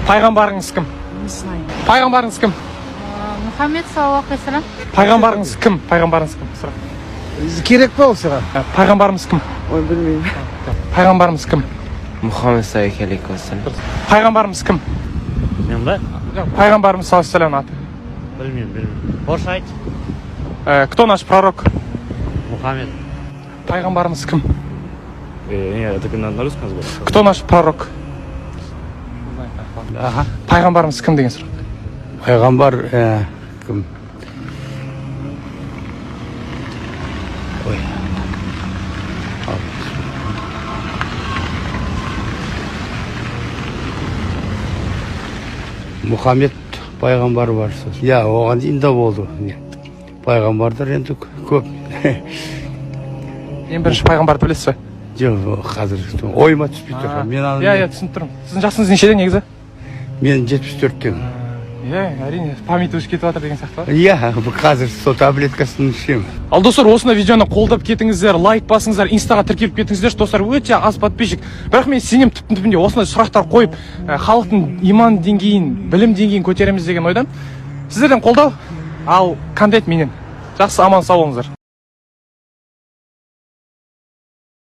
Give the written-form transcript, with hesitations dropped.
Пайғамбарыңыз кім? Пайғамбарыңыз кім? Мұхаммед саллаллаху алейхи вассалам. Пайғамбарыңыз кім? Пайғамбарыңыз кім? Сұрақ. Керек па ол саған? Пайғамбарымыз кім? Ой, білмеймін. Пайғамбарымыз кім? Мұхаммед саллаллаху алейхи вассалам. Пайғамбарымыз кім? Мен ба? Пайғамбарымыз саллаллаху алейхи вассалам аты. Білмеймін. Орысша айт. Кто наш пророк? Мұхаммед. Пайғамбарымыз кім? Это на русском языке. Кто наш пророк? Пайғамбарымыз кім деген сұрақ. Пайғамбар кім? Ой. Мұхаммед пайғамбар бар. Я, оған дейін де болды. Пайғамбардар енді көп. Ең бірінші пайғамбарды білесіз бе? Жоқ, қазір ойыма түспей тұр. Иә, түсініп тұрмын. Сіздің жасыңыз нешеде негізі? Мен 74-тен. Иә, әрине, память өшіп кетіп жатыр деген сияқты. Иә, қазір сол таблеткасын ішемін. Ал достар, осындай видеоны қолдап кетіңіздер, лайк басыңыздар, инстаға тіркеліп кетіңіздер. Достар, өте аз подписчик. Бірақ мен сенем түптің-түбінде осындай сұрақтар қойып, халықтың иман деңгейін, білім деңгейін көтереміз деген ойдан. Сіздерден қолдау, ал контент менен. Жақсы, аман сау болыңыздар.